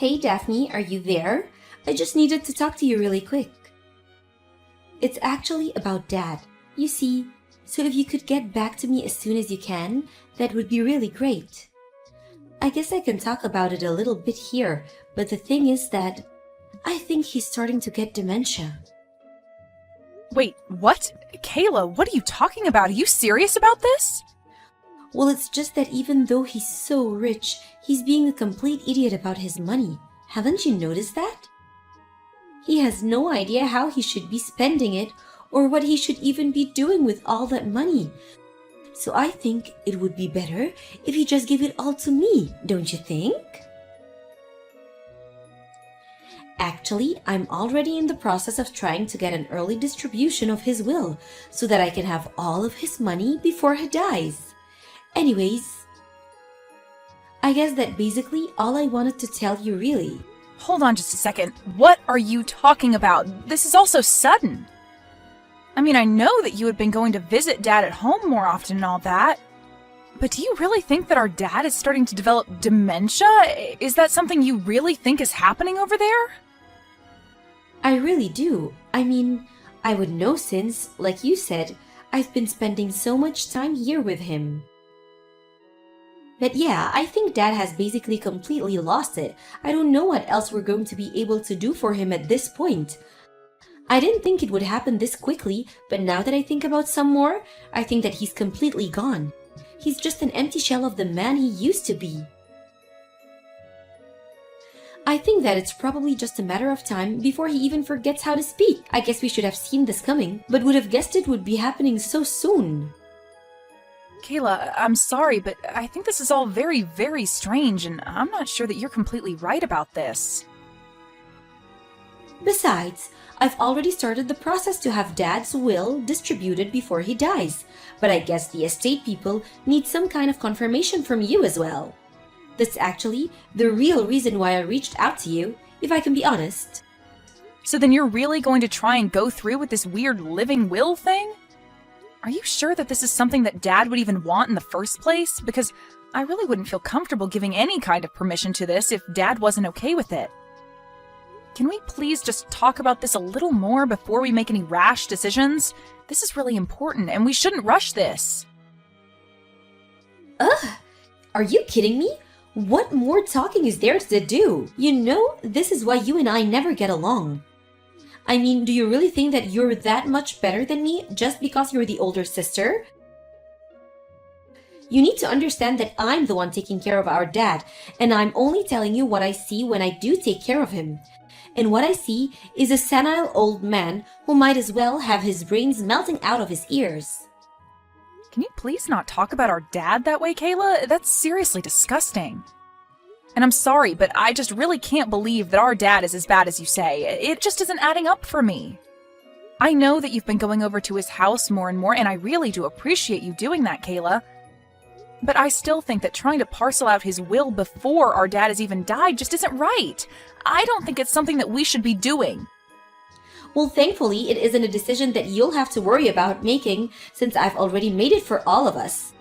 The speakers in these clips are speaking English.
Hey Daphne, are you there? I just needed to talk to you really quick. It's actually about Dad. You see, so if you could get back to me as soon as you can, that would be really great. I guess I can talk about it a little bit here, but the thing is that I think he's starting to get dementia. Wait, what? Kayla, what are you talking about? Are you serious about this? Well, it's just that even though he's so rich, he's being a complete idiot about his money. Haven't you noticed that? He has no idea how he should be spending it or what he should even be doing with all that money. So I think it would be better if he just gave it all to me, don't you think? Actually, I'm already in the process of trying to get an early distribution of his will so that I can have all of his money before he dies. Anyways, I guess that basically all I wanted to tell you really. Hold on just a second. What are you talking about? This is all so sudden. I mean, I know that you had been going to visit Dad at home more often and all that. But do you really think that our dad is starting to develop dementia? Is that something you really think is happening over there? I really do. I mean, I would know since, like you said, I've been spending so much time here with him. But yeah, I think Dad has basically completely lost it. I don't know what else we're going to be able to do for him at this point. I didn't think it would happen this quickly, but now that I think about some more, I think that he's completely gone. He's just an empty shell of the man he used to be. I think that it's probably just a matter of time before he even forgets how to speak. I guess we should have seen this coming, but would have guessed it would be happening so soon. Kayla, I'm sorry, but I think this is all very, very strange, and I'm not sure that you're completely right about this. Besides, I've already started the process to have Dad's will distributed before he dies, but I guess the estate people need some kind of confirmation from you as well. That's actually the real reason why I reached out to you, if I can be honest. So then you're really going to try and go through with this weird living will thing? Are you sure that this is something that Dad would even want in the first place? Because I really wouldn't feel comfortable giving any kind of permission to this if Dad wasn't okay with it. Can we please just talk about this a little more before we make any rash decisions? This is really important, and we shouldn't rush this. Ugh! Are you kidding me? What more talking is there to do? You know, this is why you and I never get along. I mean, do you really think that you're that much better than me just because you're the older sister? You need to understand that I'm the one taking care of our dad, and I'm only telling you what I see when I do take care of him. And what I see is a senile old man who might as well have his brains melting out of his ears. Can you please not talk about our dad that way, Kayla? That's seriously disgusting. And I'm sorry, but I just really can't believe that our dad is as bad as you say. It just isn't adding up for me. I know that you've been going over to his house more and more, and I really do appreciate you doing that, Kayla. But I still think that trying to parcel out his will before our dad has even died just isn't right. I don't think it's something that we should be doing. Well, thankfully, it isn't a decision that you'll have to worry about making since I've already made it for all of us.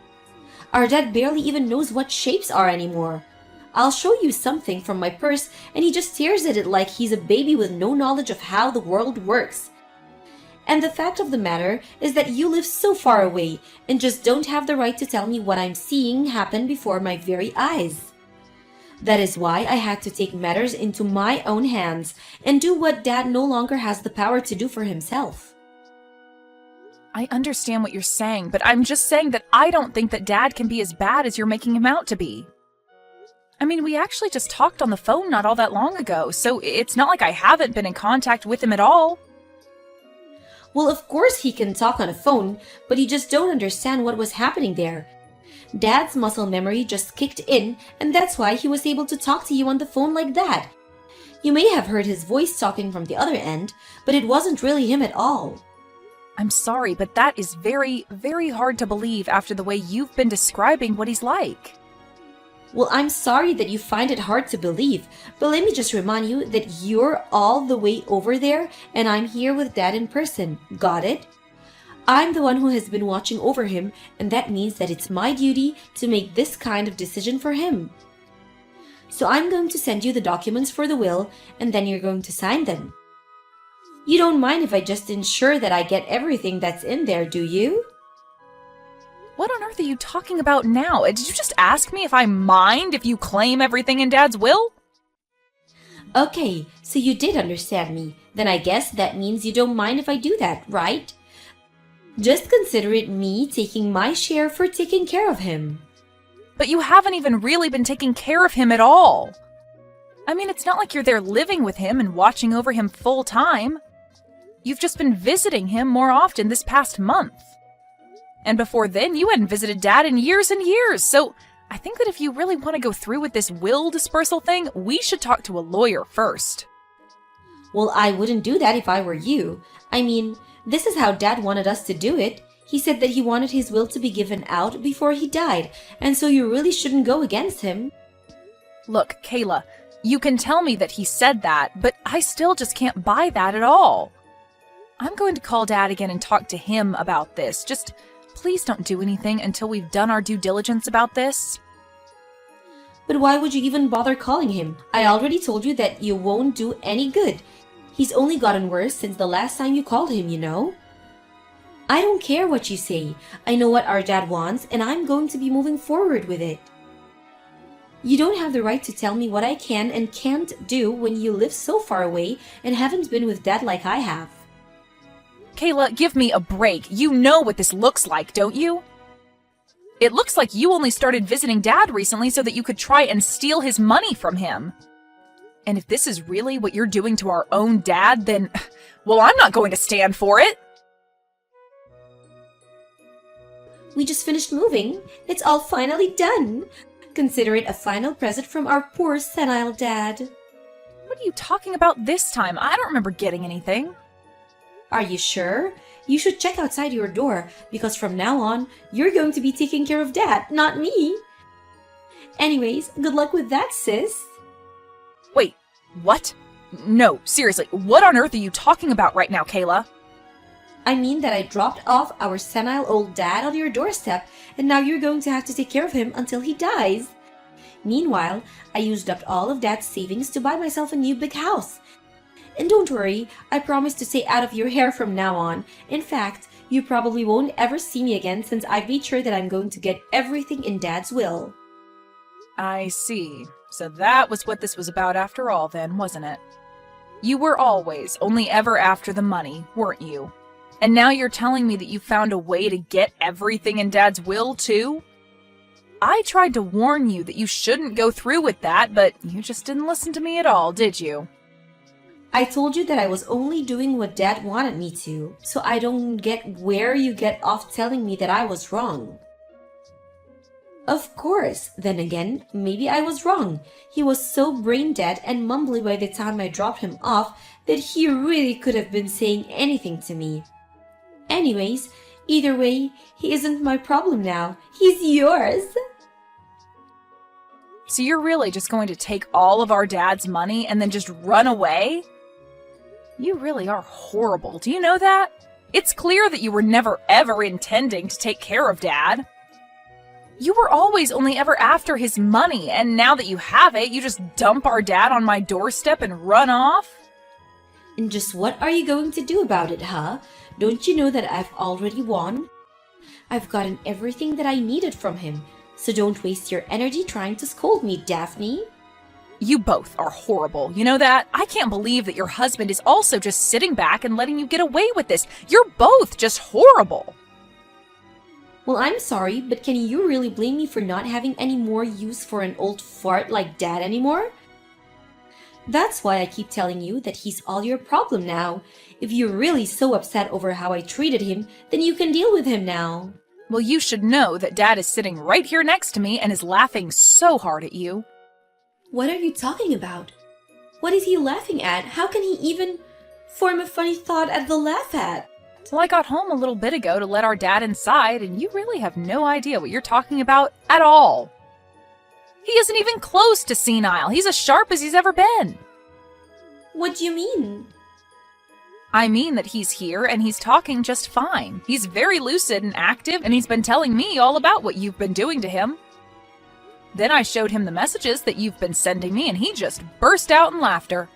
Our dad barely even knows what shapes are anymore. I'll show you something from my purse and he just stares at it like he's a baby with no knowledge of how the world works. And the fact of the matter is that you live so far away and just don't have the right to tell me what I'm seeing happen before my very eyes. That is why I had to take matters into my own hands and do what Dad no longer has the power to do for himself. I understand what you're saying, but I'm just saying that I don't think that Dad can be as bad as you're making him out to be. I mean, we actually just talked on the phone not all that long ago, so it's not like I haven't been in contact with him at all. Well, of course he can talk on a phone, but you just don't understand what was happening there. Dad's muscle memory just kicked in, and that's why he was able to talk to you on the phone like that. You may have heard his voice talking from the other end, but it wasn't really him at all. I'm sorry, but that is very, very hard to believe after the way you've been describing what he's like. Well, I'm sorry that you find it hard to believe, but let me just remind you that you're all the way over there and I'm here with Dad in person. Got it? I'm the one who has been watching over him, and that means that it's my duty to make this kind of decision for him. So I'm going to send you the documents for the will, and then you're going to sign them. You don't mind if I just ensure that I get everything that's in there, do you? What on earth are you talking about now? Did you just ask me if I mind if you claim everything in Dad's will? Okay, so you did understand me. Then I guess that means you don't mind if I do that, right? Just consider it me taking my share for taking care of him. But you haven't even really been taking care of him at all. I mean, it's not like you're there living with him and watching over him full time. You've just been visiting him more often this past month. And before then, you hadn't visited Dad in years and years, so I think that if you really want to go through with this will dispersal thing, we should talk to a lawyer first. Well, I wouldn't do that if I were you. I mean, this is how Dad wanted us to do it. He said that he wanted his will to be given out before he died, and so you really shouldn't go against him. Look, Kayla, you can tell me that he said that, but I still just can't buy that at all. I'm going to call Dad again and talk to him about this. Just please don't do anything until we've done our due diligence about this. But why would you even bother calling him? I already told you that you won't do any good. He's only gotten worse since the last time you called him, you know? I don't care what you say. I know what our dad wants, and I'm going to be moving forward with it. You don't have the right to tell me what I can and can't do when you live so far away and haven't been with Dad like I have. Kayla, give me a break. You know what this looks like, don't you? It looks like you only started visiting Dad recently so that you could try and steal his money from him. And if this is really what you're doing to our own dad, then, well, I'm not going to stand for it. We just finished moving. It's all finally done. Consider it a final present from our poor senile dad. What are you talking about this time? I don't remember getting anything. Are you sure? You should check outside your door, because from now on, you're going to be taking care of Dad, not me. Anyways, good luck with that, sis. Wait, what? No, seriously, what on earth are you talking about right now, Kayla? I mean that I dropped off our senile old dad on your doorstep, and now you're going to have to take care of him until he dies. Meanwhile, I used up all of Dad's savings to buy myself a new big house. And don't worry, I promise to stay out of your hair from now on. In fact, you probably won't ever see me again since I've made sure that I'm going to get everything in Dad's will. I see. So that was what this was about after all then, wasn't it? You were always only ever after the money, weren't you? And now you're telling me that you found a way to get everything in Dad's will, too? I tried to warn you that you shouldn't go through with that, but you just didn't listen to me at all, did you? I told you that I was only doing what Dad wanted me to, so I don't get where you get off telling me that I was wrong. Of course, then again, maybe I was wrong. He was so brain dead and mumbly by the time I dropped him off that he really could have been saying anything to me. Anyways, either way, he isn't my problem now. He's yours. So you're really just going to take all of our Dad's money and then just run away? You really are horrible. Do you know that? It's clear that you were never ever intending to take care of Dad. You were always only ever after his money, and now that you have it, you just dump our dad on my doorstep and run off? And just what are you going to do about it, huh? Don't you know that I've already won? I've gotten everything that I needed from him, so don't waste your energy trying to scold me, Daphne. You both are horrible, you know that? I can't believe that your husband is also just sitting back and letting you get away with this. You're both just horrible. Well, I'm sorry, but can you really blame me for not having any more use for an old fart like Dad anymore? That's why I keep telling you that he's all your problem now. If you're really so upset over how I treated him, then you can deal with him now. Well, you should know that Dad is sitting right here next to me and is laughing so hard at you. What are you talking about? What is he laughing at? How can he even form a funny thought at the laugh at? Well, I got home a little bit ago to let our dad inside, and you really have no idea what you're talking about at all. He isn't even close to senile. He's as sharp as he's ever been. What do you mean? I mean that he's here and he's talking just fine. He's very lucid and active, and he's been telling me all about what you've been doing to him. Then I showed him the messages that you've been sending me, and he just burst out in laughter.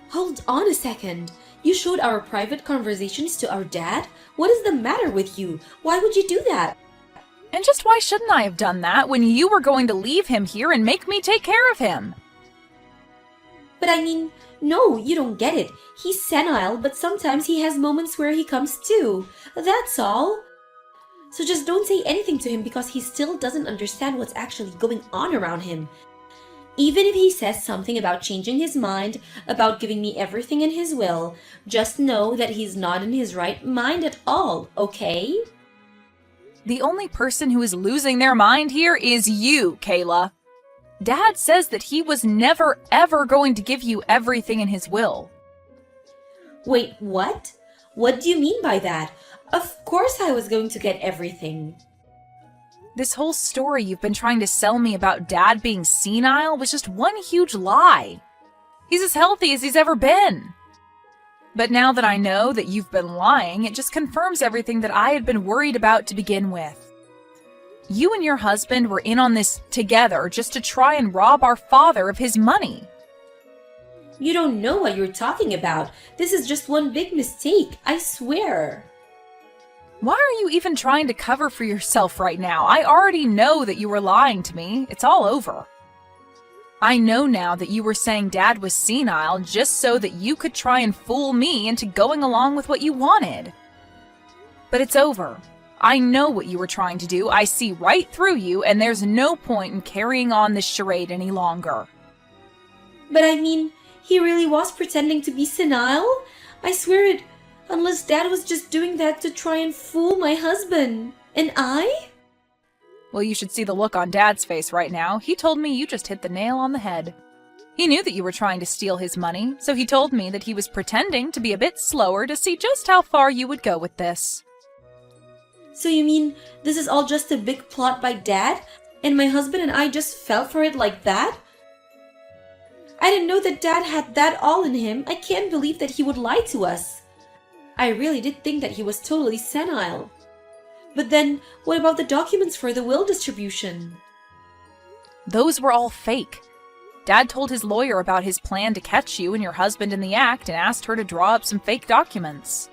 Hold on a second. You showed our private conversations to our dad? What is the matter with you? Why would you do that? And just why shouldn't I have done that when you were going to leave him here and make me take care of him? But I mean, no, you don't get it. He's senile, but sometimes he has moments where he comes to. That's all. So just don't say anything to him because he still doesn't understand what's actually going on around him. Even if he says something about changing his mind, about giving me everything in his will, just know that he's not in his right mind at all, okay? The only person who is losing their mind here is you, Kayla. Dad says that he was never, ever going to give you everything in his will. Wait, what? What do you mean by that? Of course I was going to get everything. This whole story you've been trying to sell me about Dad being senile was just one huge lie. He's as healthy as he's ever been. But now that I know that you've been lying, it just confirms everything that I had been worried about to begin with. You and your husband were in on this together just to try and rob our father of his money. You don't know what you're talking about. This is just one big mistake, I swear. Why are you even trying to cover for yourself right now? I already know that you were lying to me. It's all over. I know now that you were saying Dad was senile just so that you could try and fool me into going along with what you wanted. But it's over. I know what you were trying to do. I see right through you, and there's no point in carrying on this charade any longer. But I mean, he really was pretending to be senile? I swear it, unless Dad was just doing that to try and fool my husband. And I? Well, you should see the look on Dad's face right now. He told me you just hit the nail on the head. He knew that you were trying to steal his money, so he told me that he was pretending to be a bit slower to see just how far you would go with this. So you mean this is all just a big plot by Dad, and my husband and I just fell for it like that? I didn't know that Dad had that all in him. I can't believe that he would lie to us. I really did think that he was totally senile. But then, what about the documents for the will distribution? Those were all fake. Dad told his lawyer about his plan to catch you and your husband in the act and asked her to draw up some fake documents.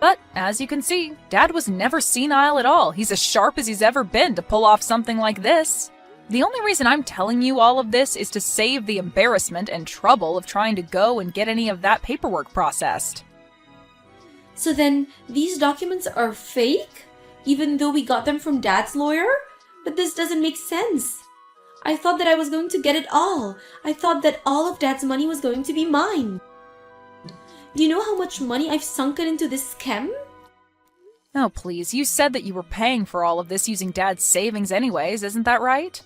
But, as you can see, Dad was never senile at all. He's as sharp as he's ever been to pull off something like this. The only reason I'm telling you all of this is to save the embarrassment and trouble of trying to go and get any of that paperwork processed. So then, these documents are fake? Even though we got them from Dad's lawyer? But this doesn't make sense. I thought that I was going to get it all. I thought that all of Dad's money was going to be mine. Do you know how much money I've sunken into this scam? Oh, please, you said that you were paying for all of this using Dad's savings anyways, isn't that right?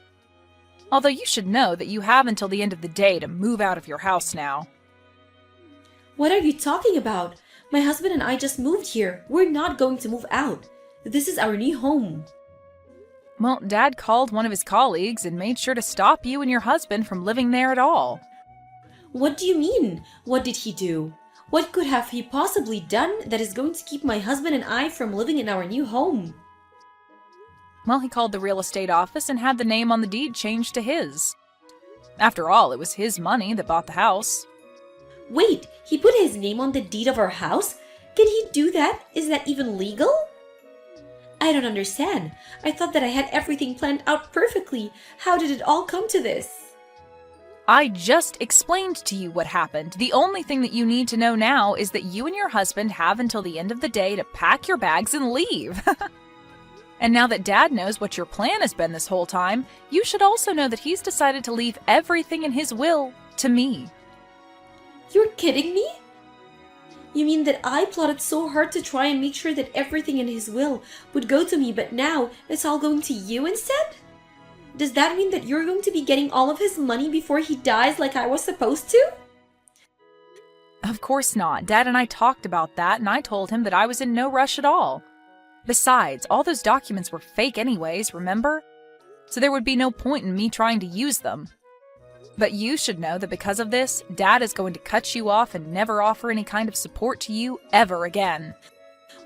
Although you should know that you have until the end of the day to move out of your house now. What are you talking about? My husband and I just moved here. We're not going to move out. This is our new home. Well, Dad called one of his colleagues and made sure to stop you and your husband from living there at all. What do you mean? What did he do? What could have he possibly done that is going to keep my husband and I from living in our new home? Well, he called the real estate office and had the name on the deed changed to his. After all, it was his money that bought the house. Wait, he put his name on the deed of our house? Can he do that? Is that even legal? I don't understand. I thought that I had everything planned out perfectly. How did it all come to this? I just explained to you what happened. The only thing that you need to know now is that you and your husband have until the end of the day to pack your bags and leave. And now that Dad knows what your plan has been this whole time, you should also know that he's decided to leave everything in his will to me. You're kidding me? You mean that I plotted so hard to try and make sure that everything in his will would go to me, but now it's all going to you instead? Does that mean that you're going to be getting all of his money before he dies like I was supposed to? Of course not. Dad and I talked about that, and I told him that I was in no rush at all. Besides, all those documents were fake anyways, remember? So there would be no point in me trying to use them. But you should know that because of this, Dad is going to cut you off and never offer any kind of support to you ever again.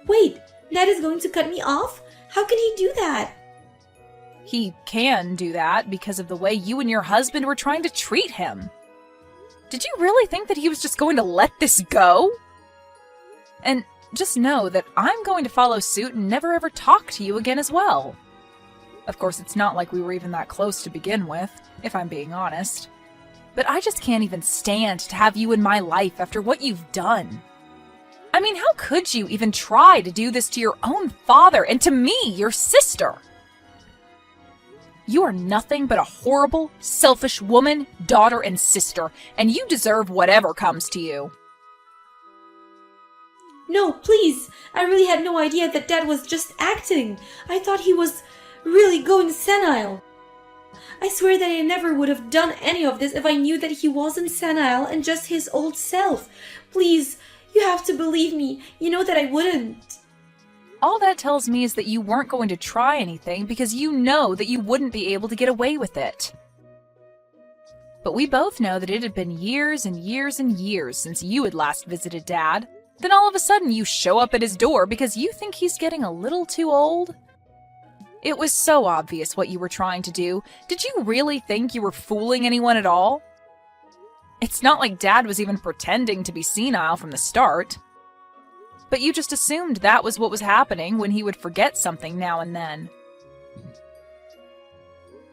Wait, Dad is going to cut me off? How can he do that? He can do that because of the way you and your husband were trying to treat him. Did you really think that he was just going to let this go? And just know that I'm going to follow suit and never ever talk to you again as well. Of course, it's not like we were even that close to begin with, if I'm being honest. But I just can't even stand to have you in my life after what you've done. I mean, how could you even try to do this to your own father and to me, your sister? You are nothing but a horrible, selfish woman, daughter, and sister, and you deserve whatever comes to you. No, please! I really had no idea that Dad was just acting. I thought he was really going senile. I swear that I never would have done any of this if I knew that he wasn't senile and just his old self. Please, you have to believe me. You know that I wouldn't. All that tells me is that you weren't going to try anything because you know that you wouldn't be able to get away with it. But we both know that it had been years and years and years since you had last visited Dad. Then all of a sudden you show up at his door because you think he's getting a little too old? It was so obvious what you were trying to do. Did you really think you were fooling anyone at all? It's not like Dad was even pretending to be senile from the start. But you just assumed that was what was happening when he would forget something now and then.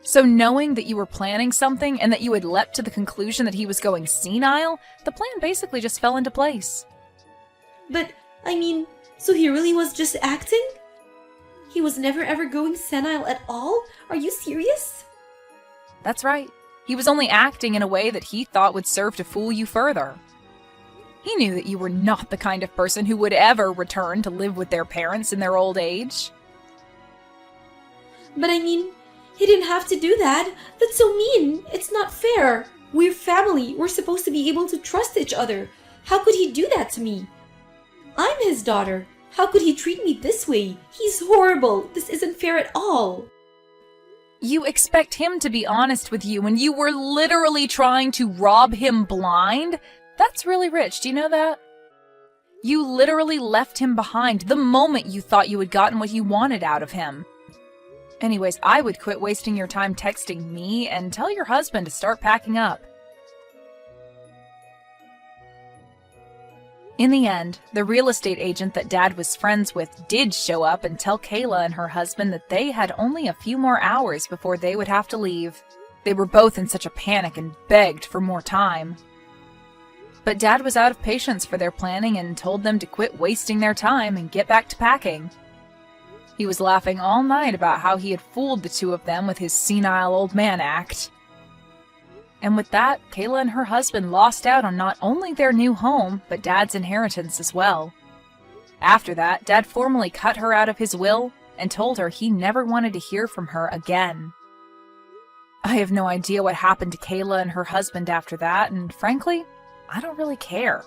So knowing that you were planning something and that you had leapt to the conclusion that he was going senile, the plan basically just fell into place. But, I mean, so he really was just acting? He was never ever going senile at all? Are you serious? That's right. He was only acting in a way that he thought would serve to fool you further. He knew that you were not the kind of person who would ever return to live with their parents in their old age. But I mean, he didn't have to do that. That's so mean. It's not fair. We're family. We're supposed to be able to trust each other. How could he do that to me? I'm his daughter. How could he treat me this way? He's horrible. This isn't fair at all. You expect him to be honest with you when you were literally trying to rob him blind? That's really rich, do you know that? You literally left him behind the moment you thought you had gotten what you wanted out of him. Anyways, I would quit wasting your time texting me and tell your husband to start packing up. In the end, the real estate agent that Dad was friends with did show up and tell Kayla and her husband that they had only a few more hours before they would have to leave. They were both in such a panic and begged for more time. But Dad was out of patience for their planning and told them to quit wasting their time and get back to packing. He was laughing all night about how he had fooled the two of them with his senile old man act. And with that, Kayla and her husband lost out on not only their new home, but Dad's inheritance as well. After that, Dad formally cut her out of his will and told her he never wanted to hear from her again. I have no idea what happened to Kayla and her husband after that, and frankly, I don't really care.